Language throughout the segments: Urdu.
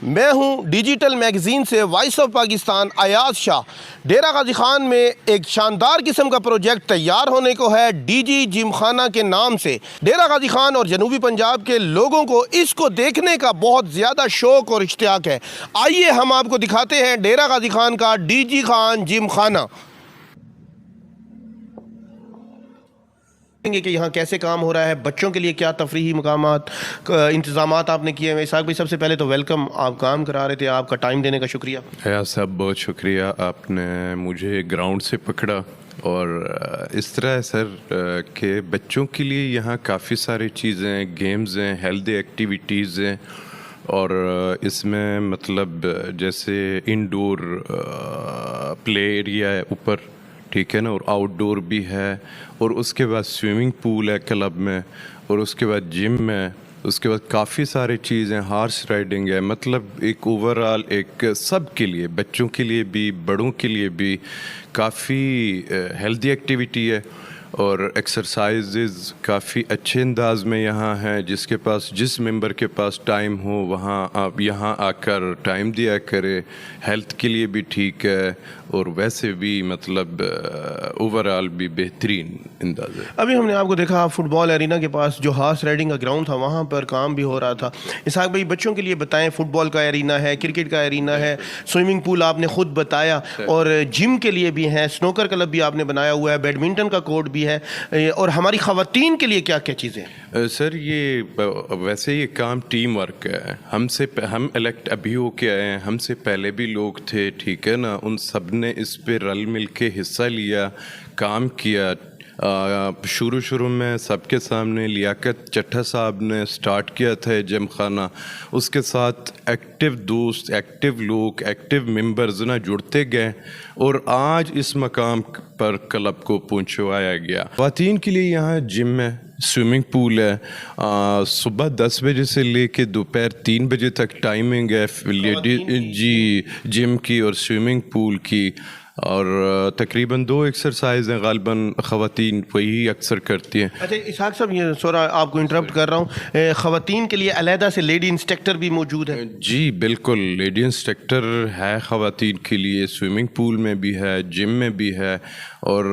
میں ہوں ڈیجیٹل میگزین سے وائس آف پاکستان ایاز شاہ۔ ڈیرہ غازی خان میں ایک شاندار قسم کا پروجیکٹ تیار ہونے کو ہے ڈی جی جم خانہ کے نام سے۔ ڈیرہ غازی خان اور جنوبی پنجاب کے لوگوں کو اس کو دیکھنے کا بہت زیادہ شوق اور اشتیاق ہے۔ آئیے ہم آپ کو دکھاتے ہیں ڈیرہ غازی خان کا ڈی جی خان جم خانہ کہ یہاں کیسے کام ہو رہا ہے، بچوں کے لیے کیا تفریحی مقامات انتظامات آپ نے کیے ہیں۔ اسحاق بھائی، سب سے پہلے تو ویلکم، آپ کام کرا رہے تھے، آپ کا ٹائم دینے کا شکریہ۔ ایاز صاحب بہت شکریہ، آپ نے مجھے گراؤنڈ سے پکڑا۔ اور اس طرح ہے سر کہ بچوں کے لیے یہاں کافی ساری چیزیں، گیمز ہیں، ہیلتھی ایکٹیویٹیز ہیں، اور اس میں مطلب جیسے انڈور پلے ایریا ہے اوپر، ٹھیک ہے نا، اور آؤٹ ڈور بھی ہے، اور اس کے بعد سوئمنگ پول ہے کلب میں، اور اس کے بعد جم ہے، اس کے بعد کافی سارے چیزیں، ہارس رائڈنگ ہے، مطلب ایک اوورآل ایک سب کے لیے، بچوں کے لیے بھی بڑوں کے لیے بھی کافی ہیلتھی ایکٹیویٹی ہے، اور ایکسرسائزز کافی اچھے انداز میں یہاں ہیں۔ جس ممبر کے پاس ٹائم ہو وہاں آپ یہاں آ کر ٹائم دیا کرے، ہیلتھ کے لیے بھی ٹھیک ہے، اور ویسے بھی مطلب اوورآل بھی بہترین انداز ہے۔ ابھی ہم نے آپ کو دیکھا فٹ بال ایرینا کے پاس جو ہارس رائڈنگ کا گراؤنڈ تھا، وہاں پر کام بھی ہو رہا تھا۔ اسحاق بھائی، بچوں کے لیے بتائیں، فٹ بال کا ایرینا ہے، کرکٹ کا ایرینا ہے، سوئمنگ پول آپ نے خود بتایا، اور جم کے لیے بھی ہے، سنوکر کلب بھی آپ نے بنایا ہوا ہے، بیڈمنٹن کا کورٹ بھی ہے، اور ہماری خواتین کے لیے کیا کیا چیزیں ہیں؟ سر یہ ویسے یہ کام ٹیم ورک ہے۔ ہم الیکٹ ابھی ہو کے آئے ہیں، ہم سے پہلے بھی لوگ تھے، ٹھیک ہے نا، ان سب نے اس پہ رل مل کے حصہ لیا، کام کیا۔ شروع میں سب کے سامنے لیاقت چٹھا صاحب نے سٹارٹ کیا تھا جم خانہ، اس کے ساتھ ایکٹیو دوست، ایکٹیو لوگ، ایکٹیو ممبرز نہ جڑتے گئے، اور آج اس مقام پر کلب کو پہنچوایا گیا۔ خواتین کے لیے یہاں جم ہے، سوئمنگ پول ہے، صبح 10 بجے سے لے کے دوپہر 3 بجے تک ٹائمنگ ہے جی جم کی اور سوئمنگ پول کی، اور تقریباً 2 ایکسرسائز ہیں، غالباً خواتین وہی اکثر کرتی ہیں۔ اچھا اسحاق صاحب، یہ سورا آپ کو انٹرپٹ کر رہا ہوں، خواتین کے لیے علیحدہ سے لیڈی انسٹرکٹر بھی موجود ہے؟ جی بالکل، لیڈی انسٹرکٹر ہے خواتین کے لیے، سوئمنگ پول میں بھی ہے، جم میں بھی ہے، اور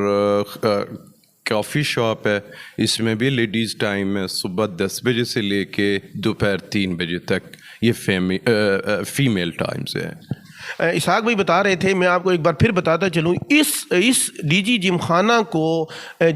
کافی شاپ ہے، اس میں بھی لیڈیز ٹائم ہے، صبح 10 بجے سے لے کے دوپہر 3 بجے تک، یہ فیمیل ٹائم سے ہے۔ اسحاق بھائی بتا رہے تھے، میں آپ کو ایک بار پھر بتاتا چلوں، اس ڈی جی جم خانہ کو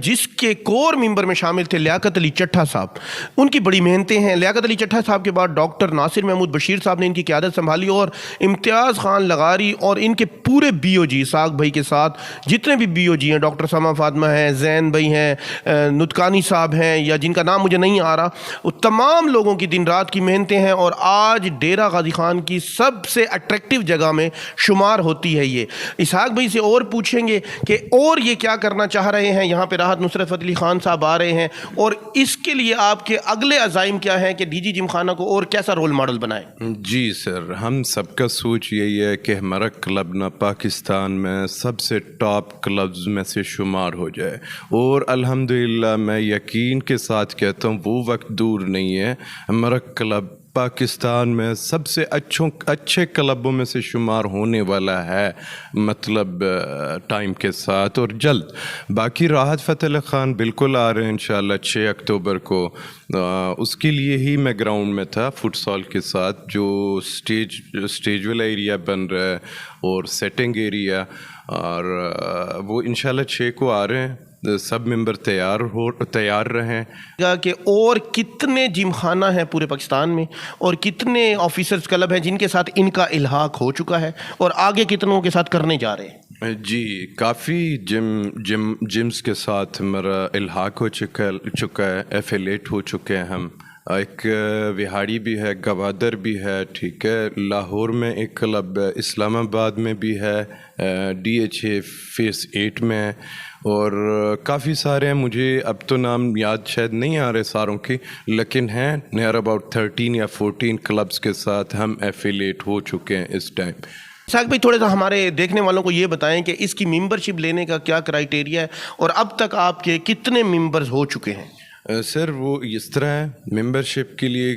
جس کے کور ممبر میں شامل تھے لیاقت علی چٹھا صاحب، ان کی بڑی محنتیں ہیں۔ لیاقت علی چٹھا صاحب کے بعد ڈاکٹر ناصر محمود بشیر صاحب نے ان کی قیادت سنبھالی، اور امتیاز خان لغاری اور ان کے پورے بی او جی، اسحاق بھائی کے ساتھ جتنے بھی بی او جی ہیں، ڈاکٹر سما فاطمہ ہیں، زین بھائی ہیں، نتکانی صاحب ہیں، یا جن کا نام مجھے نہیں آ رہا، وہ تمام لوگوں کی دن رات کی محنتیں ہیں، اور آج ڈیرہ غازی خان کی سب سے اٹریکٹیو جگہ میں شمار ہوتی ہے یہ۔ اسحاق بھائی سے اور پوچھیں گے کہ اور یہ کیا کرنا چاہ رہے ہیں، یہاں پہ راحت نصرت فتح علی خان صاحب آ رہے ہیں، اور اس کے لیے آپ کے اگلے عزائم کیا ہیں کہ ڈی جی جم خانہ کو اور کیسا رول ماڈل بنائیں؟ جی سر، ہم سب کا سوچ یہی ہے کہ ہمارا کلب نہ پاکستان میں سب سے ٹاپ کلبز میں سے شمار ہو جائے، اور الحمدللہ میں یقین کے ساتھ کہتا ہوں وہ وقت دور نہیں ہے، ہمارا کلب پاکستان میں سب سے اچھے کلبوں میں سے شمار ہونے والا ہے، مطلب ٹائم کے ساتھ، اور جلد۔ باقی راحت فتح علی خان بالکل آ رہے ہیں انشاءاللہ 6 اکتوبر کو، اس کے لیے ہی میں گراؤنڈ میں تھا فٹ سال کے ساتھ، جو اسٹیج والا ایریا بن رہا ہے اور سیٹنگ ایریا، اور وہ انشاءاللہ 6 کو آ رہے ہیں، سب ممبر تیار رہیں کہ اور کتنے جم خانہ ہیں پورے پاکستان میں، اور کتنے آفیسرز کلب ہیں جن کے ساتھ ان کا الحاق ہو چکا ہے، اور آگے کتنوں کے ساتھ کرنے جا رہے ہیں؟ جی کافی جمز کے ساتھ ہمارا الحاق ہو چکا ہے، ایفیلیٹ ہو چکے ہیں ہم۔ ایک وہاڑی بھی ہے، گوادر بھی ہے، ٹھیک ہے، لاہور میں ایک کلب ہے، اسلام آباد میں بھی ہے، DHA فیس 8 میں، اور کافی سارے ہیں، مجھے اب تو نام یاد شاید نہیں آ رہے ساروں کی، لیکن ہیں نیئر اباؤٹ 13 یا 14 کلبز کے ساتھ ہم ایفیلیٹ ہو چکے ہیں اس ٹائم۔ اسحاق بھائی، تھوڑے سا ہمارے دیکھنے والوں کو یہ بتائیں کہ اس کی ممبرشپ لینے کا کیا کرائیٹیریا ہے، اور اب تک آپ کے کتنے ممبرز ہو چکے ہیں؟ سر وہ اس طرح ہے، ممبرشپ کے لیے